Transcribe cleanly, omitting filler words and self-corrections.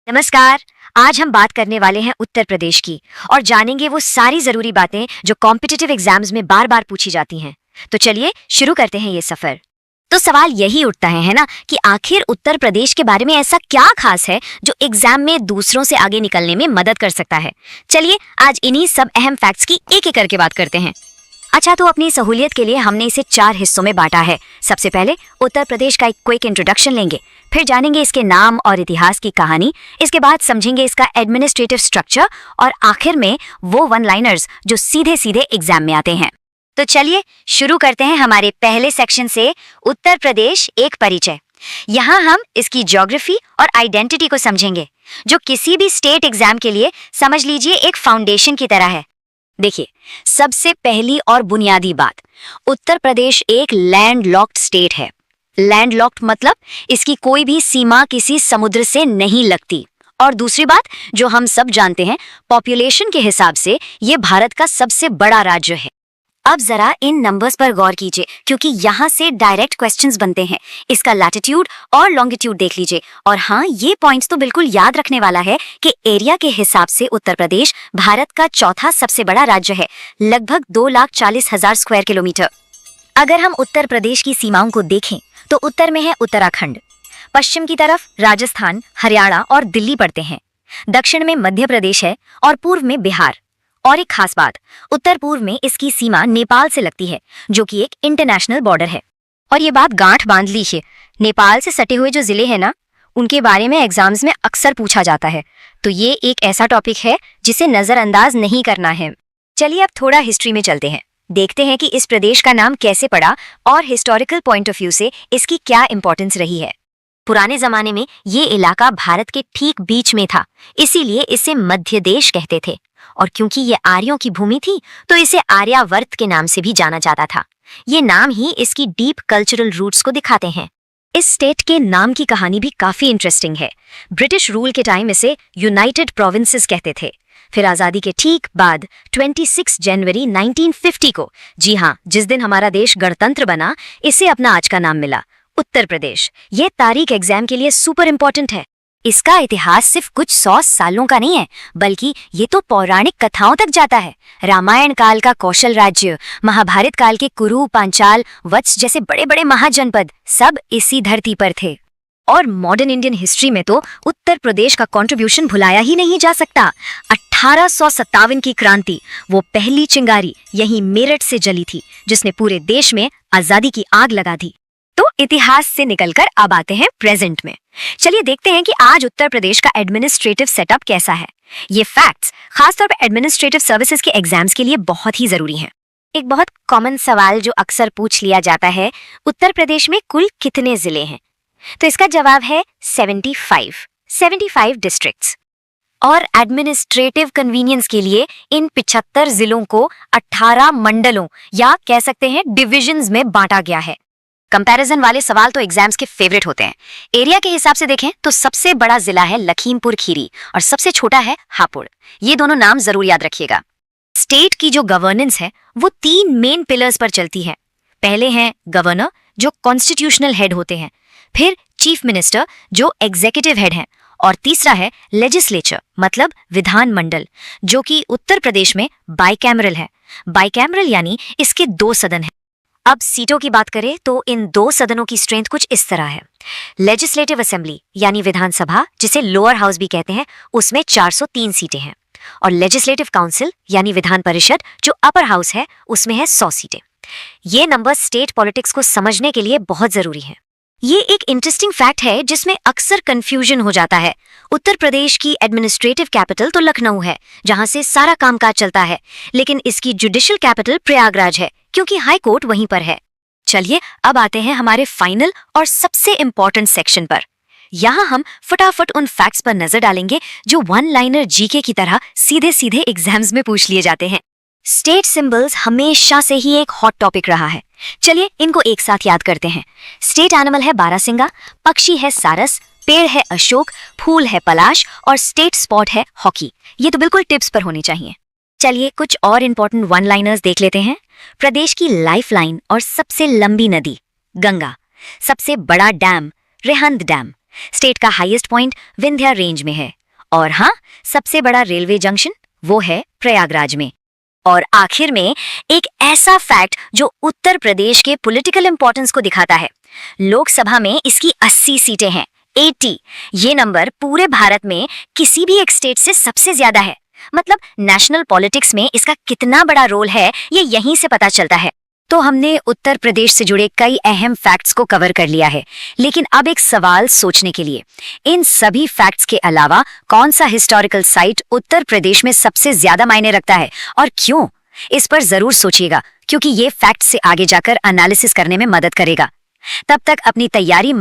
नमस्कार। आज हम बात करने वाले हैं उत्तर प्रदेश की और जानेंगे वो सारी जरूरी बातें जो कॉम्पिटिटिव एग्जाम्स में बार बार पूछी जाती हैं। तो चलिए शुरू करते हैं ये सफर। तो सवाल यही उठता है ना कि आखिर उत्तर प्रदेश के बारे में ऐसा क्या खास है जो एग्जाम में दूसरों से आगे निकलने में मदद कर सकता है। चलिए आज इन्हीं सब अहम फैक्ट्स की एक एक करके बात करते हैं। अच्छा, तो अपनी सहूलियत के लिए हमने इसे 4 हिस्सों में बांटा है। सबसे पहले उत्तर प्रदेश का एक क्विक इंट्रोडक्शन लेंगे, फिर जानेंगे इसके नाम और इतिहास की कहानी, इसके बाद समझेंगे इसका एडमिनिस्ट्रेटिव स्ट्रक्चर और आखिर में वो वन लाइनर्स जो सीधे सीधे एग्जाम में आते हैं। तो चलिए शुरू करते हैं हमारे पहले सेक्शन से, उत्तर प्रदेश एक परिचय। यहाँ हम इसकी ज्योग्राफी और आइडेंटिटी को समझेंगे, जो किसी भी स्टेट एग्जाम के लिए समझ लीजिए एक फाउंडेशन की तरह है। देखिए, सबसे पहली और बुनियादी बात, उत्तर प्रदेश एक लैंडलॉक्ड स्टेट है। लैंडलॉक्ड मतलब इसकी कोई भी सीमा किसी समुद्र से नहीं लगती। और दूसरी बात जो हम सब जानते हैं, पॉपुलेशन के हिसाब से ये भारत का सबसे बड़ा राज्य है। अब जरा इन नंबर्स पर गौर कीजिए, क्योंकि यहाँ से डायरेक्ट क्वेश्चंस बनते हैं। इसका लैटिट्यूड और लॉन्गिट्यूड देख लीजिए। और हाँ, ये पॉइंट्स तो बिल्कुल याद रखने वाला है कि एरिया के हिसाब से उत्तर प्रदेश भारत का चौथा सबसे बड़ा राज्य है, लगभग 2,40,000 स्क्वायर किलोमीटर। अगर हम उत्तर प्रदेश की सीमाओं को देखें तो उत्तर में है उत्तराखंड, पश्चिम की तरफ राजस्थान, हरियाणा और दिल्ली पड़ते हैं, दक्षिण में मध्य प्रदेश है और पूर्व में बिहार। और एक खास बात, उत्तर पूर्व में इसकी सीमा नेपाल से लगती है, जो कि एक इंटरनेशनल बॉर्डर है। और ये बात गांठ बांध लीजिए, नेपाल से सटे हुए जो जिले हैं ना, उनके बारे में एग्जाम्स में अक्सर पूछा जाता है। तो ये एक ऐसा टॉपिक है जिसे नजरअंदाज नहीं करना है। चलिए अब थोड़ा हिस्ट्री में चलते हैं, देखते हैं कि इस प्रदेश का नाम कैसे पड़ा और हिस्टोरिकल पॉइंट ऑफ व्यू से इसकी क्या इंपॉर्टेंस रही है। पुराने जमाने में ये इलाका भारत के ठीक बीच में था, इसीलिए इसे मध्य देश कहते थे। और क्योंकि ये आर्यों की भूमि थी तो इसे आर्यावर्त के नाम से भी जाना जाता था। ये नाम ही इसकी डीप कल्चरल रूट्स को दिखाते हैं। इस स्टेट के नाम की कहानी भी काफी इंटरेस्टिंग है। ब्रिटिश रूल के टाइम इसे यूनाइटेड प्रोविंसेस कहते थे। फिर आजादी के ठीक बाद 26 जनवरी 1950 को, जी हाँ, जिस दिन हमारा देश गणतंत्र बना, इसे अपना आज का नाम मिला, उत्तर प्रदेश। ये तारीख एग्जाम के लिए सुपर इंपॉर्टेंट है। इसका इतिहास सिर्फ कुछ 100 सालों का नहीं है, बल्कि ये तो पौराणिक कथाओं तक जाता है। रामायण काल का कौशल राज्य, महाभारत काल के कुरु, पांचाल, वत्स जैसे बड़े बड़े महाजनपद सब इसी धरती पर थे। और मॉडर्न इंडियन हिस्ट्री में तो उत्तर प्रदेश का कंट्रीब्यूशन भुलाया ही नहीं जा सकता। 1857 की क्रांति, वो पहली चिंगारी यहीं मेरठ से जली थी, जिसने पूरे देश में आजादी की आग लगा दी। तो इतिहास से निकलकर अब आते हैं प्रेजेंट में। चलिए देखते हैं कि आज उत्तर प्रदेश का एडमिनिस्ट्रेटिव सेटअप कैसा है। ये फैक्ट्स खासतौर पर एडमिनिस्ट्रेटिव सर्विसेज के एग्जाम्स के लिए बहुत ही जरूरी हैं। एक बहुत कॉमन सवाल जो अक्सर पूछ लिया जाता है, उत्तर प्रदेश में कुल कितने जिले हैं? तो इसका जवाब है 75 डिस्ट्रिक्ट्स। और एडमिनिस्ट्रेटिव कन्वीनियंस के लिए इन 75 जिलों को 18 मंडलों या कह सकते हैं डिविजन्स में बांटा गया है। कंपैरिजन वाले सवाल तो एग्जाम्स के फेवरेट होते हैं। एरिया के हिसाब से देखें तो सबसे बड़ा जिला है लखीमपुर खीरी और सबसे छोटा है हापुड़। ये दोनों नाम जरूर याद रखिएगा। स्टेट की जो गवर्नेंस है वो 3 मेन पिलर्स पर चलती है। पहले हैं गवर्नर, जो कॉन्स्टिट्यूशनल हेड होते हैं, फिर चीफ मिनिस्टर जो एग्जीक्यूटिव हेड हैं, और तीसरा है लेजिस्लेचर मतलब विधान मंडल, जो कि उत्तर प्रदेश में बाइकैमरल है। बाइकैमरल यानी इसके 2 सदन हैं। अब सीटों की बात करें तो इन 2 सदनों की स्ट्रेंथ कुछ इस तरह है। लेजिस्लेटिव असेंबली यानी विधानसभा, जिसे लोअर हाउस भी कहते हैं, उसमें 403 सीटें हैं। और लेजिस्लेटिव काउंसिल यानी विधान परिषद, जो अपर हाउस है, उसमें है 100 सीटें। ये नंबर स्टेट पॉलिटिक्स को समझने के लिए बहुत जरूरी है। ये एक इंटरेस्टिंग फैक्ट है जिसमें अक्सर कंफ्यूजन हो जाता है। उत्तर प्रदेश की एडमिनिस्ट्रेटिव कैपिटल तो लखनऊ है, जहां से सारा कामकाज चलता है, लेकिन इसकी जुडिशियल कैपिटल प्रयागराज है, क्योंकि हाई कोर्ट वहीं पर है। चलिए अब आते हैं हमारे फाइनल और सबसे इंपॉर्टेंट सेक्शन पर। यहाँ हम फटाफट उन फैक्ट्स पर नजर डालेंगे जो वन लाइनर जीके की तरह सीधे सीधे एग्जाम्स में पूछ लिए जाते हैं। स्टेट सिंबल्स हमेशा से ही एक हॉट टॉपिक रहा है। चलिए इनको एक साथ याद करते हैं। स्टेट एनिमल है बारासिंगा, पक्षी है सारस, पेड़ है अशोक, फूल है पलाश और स्टेट स्पॉट है हॉकी। ये तो बिल्कुल टिप्स पर होनी चाहिए। चलिए कुछ और इंपॉर्टेंट वन लाइनर्स देख लेते हैं। प्रदेश की लाइफलाइन और सबसे लंबी नदी गंगा, सबसे बड़ा डैम रिहंद डैम, स्टेट का हाईएस्ट पॉइंट विंध्या रेंज में है। और हाँ, सबसे बड़ा रेलवे जंक्शन वो है प्रयागराज में। और आखिर में एक ऐसा फैक्ट जो उत्तर प्रदेश के पॉलिटिकल इंपॉर्टेंस को दिखाता है। लोकसभा में इसकी 80 सीटें हैं, 80। ये नंबर पूरे भारत में किसी भी एक स्टेट से सबसे ज्यादा है। मतलब नेशनल पॉलिटिक्स में इसका कितना बड़ा रोल है ये यहीं से पता चलता है। तो हमने उत्तर प्रदेश से जुड़े कई अहम फैक्ट्स को कवर कर लिया है, लेकिन अब एक सवाल सोचने के लिए, इन सभी फैक्ट्स के अलावा कौन सा हिस्टोरिकल साइट उत्तर प्रदेश में सबसे ज्यादा मायने रखता है और क्यों? इस पर जरूर सोचिएगा, क्योंकि ये फैक्ट्स से आगे जाकर एनालिसिस करने में मदद करेगा। तब तक अपनी तैयारी